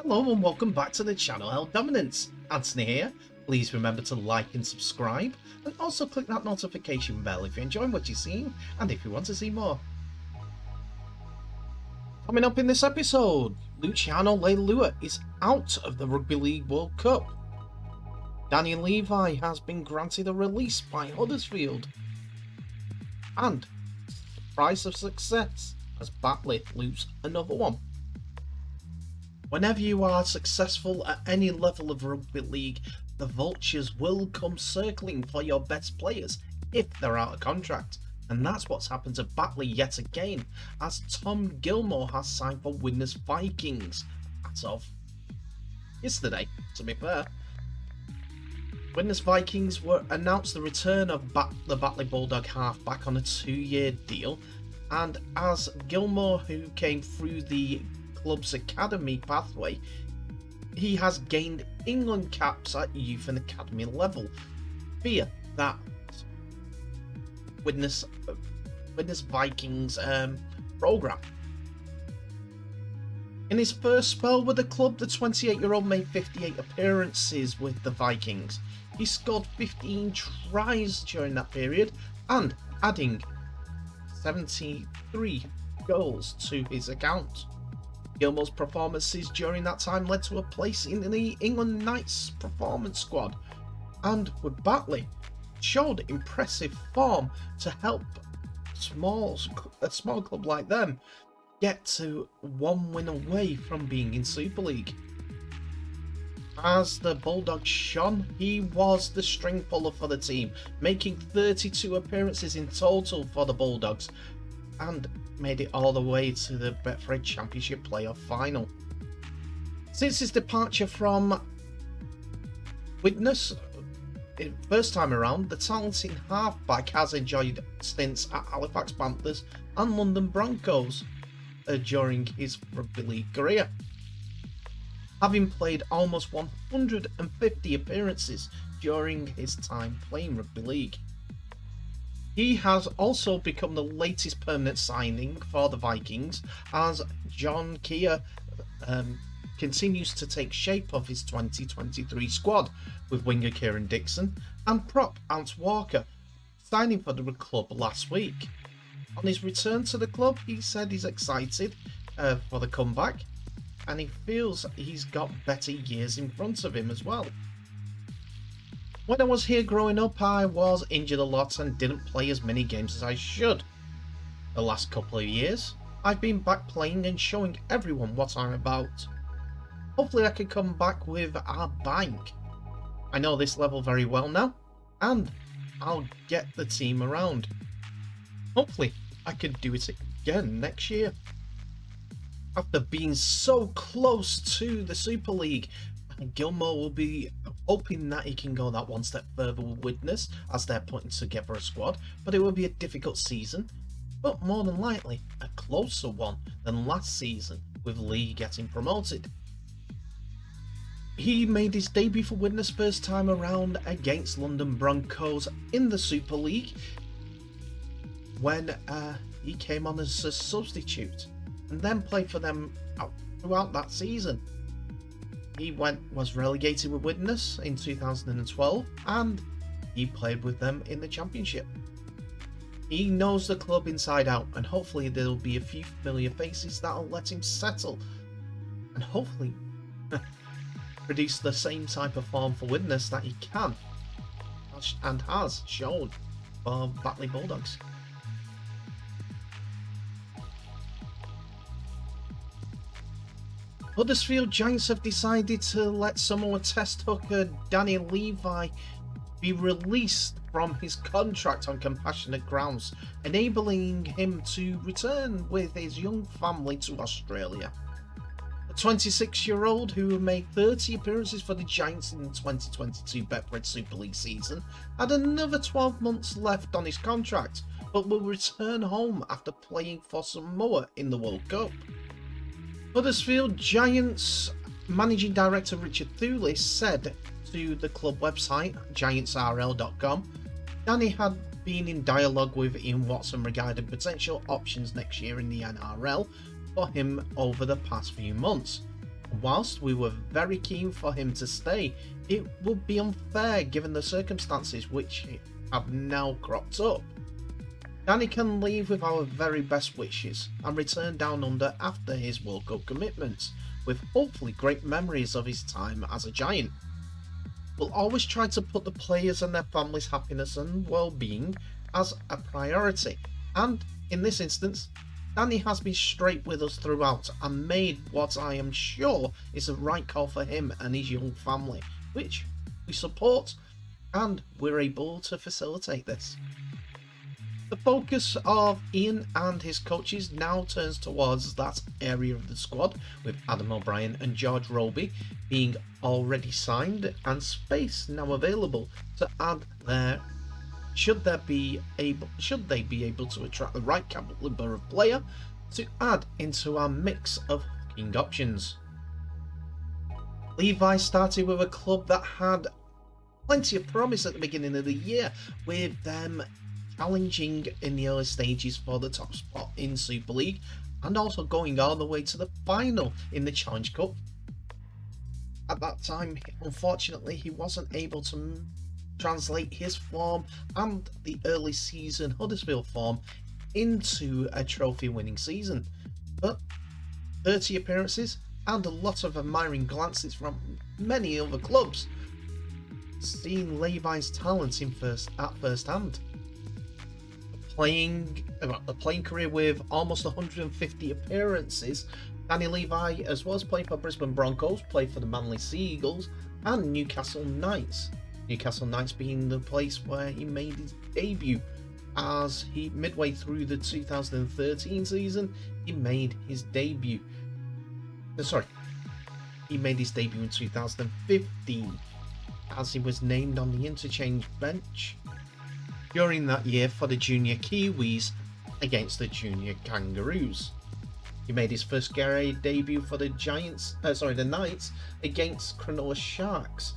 Hello and welcome back to the channel L Dominance. Anthony here. Please remember to like and subscribe, and also click that notification bell if you're enjoying what you're seeing and if you want to see more. Coming up in this episode, Luciano Leilua is out of the Rugby League World Cup. Levi has been granted a release by Huddersfield. And the price of success as Batley lose another one. Whenever you are successful at any level of rugby league, the vultures will come circling for your best players if they're out of contract. And that's what's happened to Batley yet again, as Tom Gilmore has signed for Widnes Vikings as of yesterday, to be fair. Widnes Vikings were announced the return of the Batley Bulldog half-back on a 2-year deal, and as Gilmore, who came through the club's academy pathway, he has gained England caps at youth and academy level via that Widnes Vikings program. In his first spell with the club, the 28-year-old made 58 appearances with the Vikings. He scored 15 tries during that period and adding 73 goals to his account. Gilmore's performances during that time led to a place in the England Knights performance squad, and with Batley showed impressive form to help a small club like them get to one win away from being in Super League. As the Bulldogs shone, he was the string puller for the team, making 32 appearances in total for the Bulldogs and made it all the way to the Betfred Championship playoff final. Since his departure from Widnes first time around, the talented halfback has enjoyed stints at Halifax Panthers and London Broncos during his rugby league career, having played almost 150 appearances during his time playing rugby league. He has also become the latest permanent signing for the Vikings, as John Keir continues to take shape of his 2023 squad, with winger Kieran Dixon and prop Ant Walker signing for the club last week. On his return to the club, he said he's excited for the comeback, and he feels he's got better years in front of him as well. When I was here growing up, I was injured a lot and didn't play as many games as I should. The last couple of years, I've been back playing and showing everyone what I'm about. Hopefully I can come back with a bang. I know this level very well now, and I'll get the team around. Hopefully I can do it again next year. After being so close to the Super League, Gilmore will be hoping that he can go that one step further with Widnes, as they're putting together a squad, but it will be a difficult season, but more than likely a closer one than last season, with Lee getting promoted. He made his debut for Widnes first time around against London Broncos in the Super League when he came on as a substitute, and then played for them throughout that season. He was relegated with Widnes in 2012, and he played with them in the Championship. He knows the club inside out, and hopefully there will be a few familiar faces that will let him settle and hopefully produce the same type of form for Widnes that he can and has shown for Batley Bulldogs. Huddersfield Giants have decided to let Samoa test hooker Levi be released from his contract on compassionate grounds, enabling him to return with his young family to Australia. The 26-year-old, who made 30 appearances for the Giants in the 2022 Betfred Super League season, had another 12 months left on his contract, but will return home after playing for Samoa in the World Cup. Huddersfield Giants Managing Director Richard Thulis said to the club website giantsrl.com, Danny had been in dialogue with Ian Watson regarding potential options next year in the NRL for him over the past few months. Whilst we were very keen for him to stay, it would be unfair given the circumstances which have now cropped up. Danny can leave with our very best wishes and return down under after his World Cup commitments, with hopefully great memories of his time as a Giant. We'll always try to put the players and their families' happiness and well-being as a priority, and in this instance, Danny has been straight with us throughout and made what I am sure is the right call for him and his young family, which we support, and we're able to facilitate this. The focus of Ian and his coaches now turns towards that area of the squad, with Adam O'Brien and George Roby being already signed and space now available to add there should they be able to attract the right caliber of player to add into our mix of hooking options. Levi started with a club that had plenty of promise at the beginning of the year, with them challenging in the early stages for the top spot in Super League and also going all the way to the final in the Challenge Cup. At that time, unfortunately, he wasn't able to translate his form and the early season Huddersfield form into a trophy winning season, but 30 appearances and a lot of admiring glances from many other clubs, seeing Levi's talent at first hand. A playing career with almost 150 appearances, Danny Levi, as well as playing for Brisbane Broncos, played for the Manly Seagulls and Newcastle Knights. Newcastle Knights being the place where he made his debut, as he midway through the 2013 season, he made his debut. He made his debut in 2015, as he was named on the interchange bench during that year for the Junior Kiwis against the Junior Kangaroos. He made his first grade debut for the the Knights against Cronulla Sharks,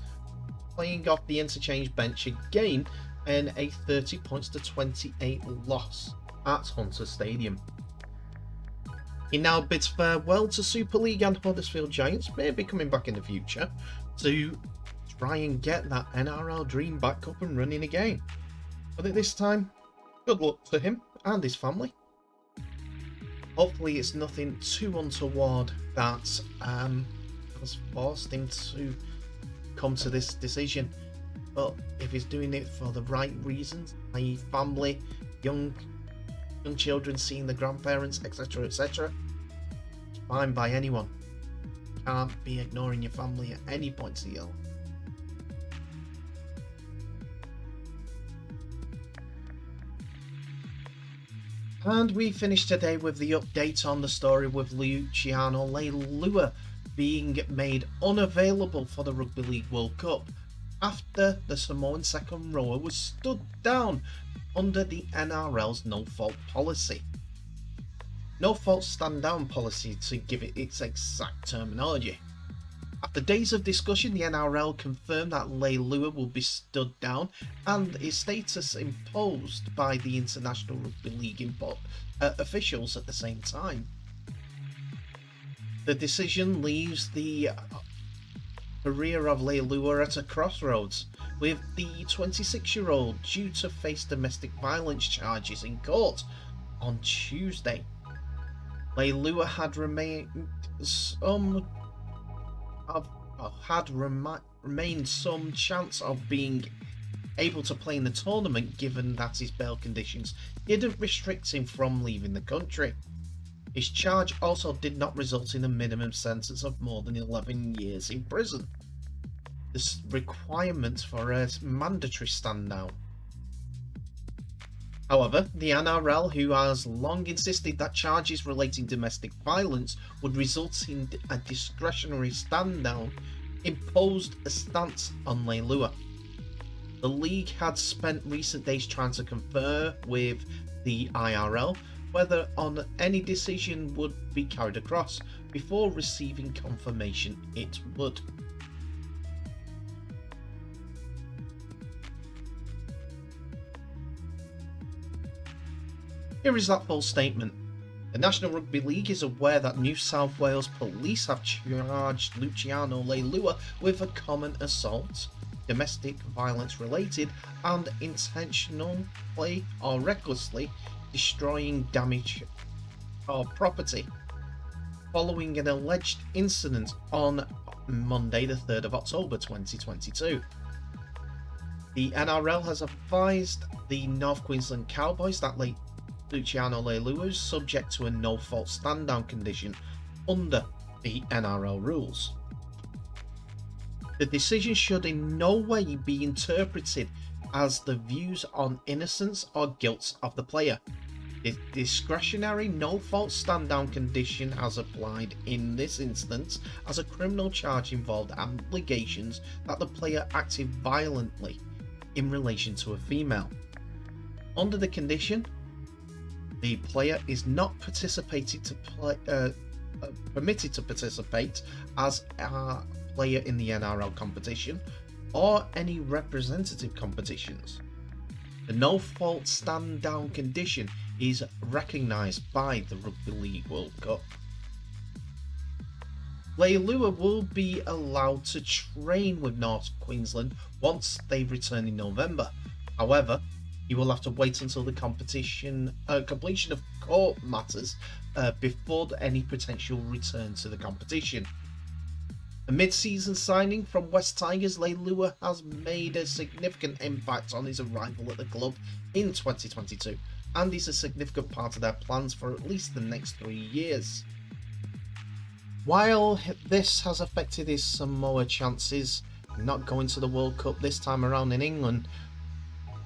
playing off the interchange bench again in a 30 points to 28 loss at Hunter Stadium. He now bids farewell to Super League and Huddersfield Giants, maybe coming back in the future, to try and get that NRL dream back up and running again. But at this time, good luck to him and his family. Hopefully it's nothing too untoward that has forced him to come to this decision. But if he's doing it for the right reasons, i.e. family, young children seeing the grandparents, etc., etc., it's fine by anyone. You can't be ignoring your family at any point of your life. And we finish today with the update on the story with Luciano Leilua being made unavailable for the Rugby League World Cup after the Samoan second rower was stood down under the NRL's no-fault policy. No-fault stand-down policy, to give it its exact terminology. After days of discussion, the NRL confirmed that Leilua will be stood down and his status imposed by the International Rugby League officials at the same time. The decision leaves the career of Leilua at a crossroads, with the 26-year-old due to face domestic violence charges in court on Tuesday. Leilua had remained some chance of being able to play in the tournament, given that his bail conditions didn't restrict him from leaving the country. His charge also did not result in a minimum sentence of more than 11 years in prison, this requirement for a mandatory stand-down. However, the NRL, who has long insisted that charges relating domestic violence would result in a discretionary stand-down, imposed a stance on Leilua. The league had spent recent days trying to confer with the IRL whether on any decision would be carried across, before receiving confirmation it would. Here is that full statement. The National Rugby League is aware that New South Wales police have charged Luciano Leilua with a common assault, domestic violence related, and intentionally or recklessly destroying damage or property following an alleged incident on Monday the 3rd of October 2022. The NRL has advised the North Queensland Cowboys that Luciano Leilua is subject to a no-fault stand-down condition under the NRL rules. The decision should in no way be interpreted as the views on innocence or guilt of the player. The discretionary no-fault stand-down condition has applied in this instance as a criminal charge involved allegations that the player acted violently in relation to a female. Under the condition, the player is not permitted to participate as a player in the NRL competition or any representative competitions. The no-fault stand-down condition is recognised by the Rugby League World Cup. Leilua will be allowed to train with North Queensland once they return in November. However, he will have to wait until the completion of court matters before any potential return to the competition. A mid-season signing from West Tigers, Leilua has made a significant impact on his arrival at the club in 2022 and is a significant part of their plans for at least the next 3 years. While this has affected his Samoa chances not going to the World Cup this time around in England,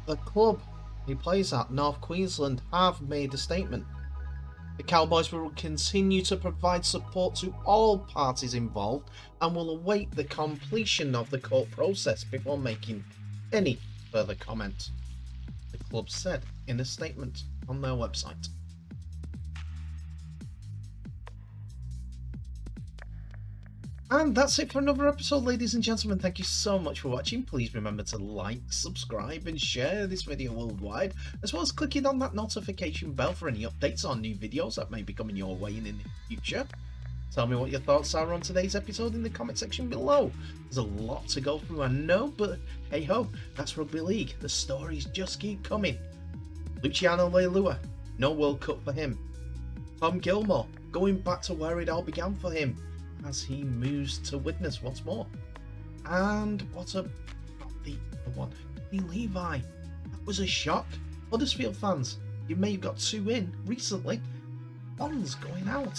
the club he plays at, North Queensland, have made a statement. The Cowboys will continue to provide support to all parties involved and will await the completion of the court process before making any further comment, the club said in a statement on their website. And that's it for another episode, ladies and gentlemen. Thank you so much for watching. Please remember to like, subscribe and share this video worldwide, as well as clicking on that notification bell for any updates on new videos that may be coming your way in the future. Tell me what your thoughts are on today's episode in the comment section below. There's a lot to go through, I know, but hey ho, that's Rugby League. The stories just keep coming. Luciano Leilua, no World Cup for him. Tom Gilmore, going back to where it all began for him as he moves to Widnes once more. And what about the other one? The Levi. That was a shock. Huddersfield fans, you may have got 2 in recently. One's going out.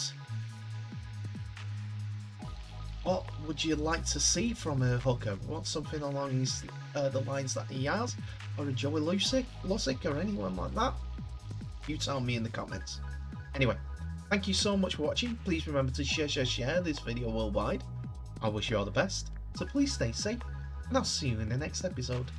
What would you like to see from a hooker? Want something along the lines that he has? Or a Joey Lucic or anyone like that? You tell me in the comments. Anyway, thank you so much for watching. Please remember to share this video worldwide. I wish you all the best, so please stay safe, and I'll see you in the next episode.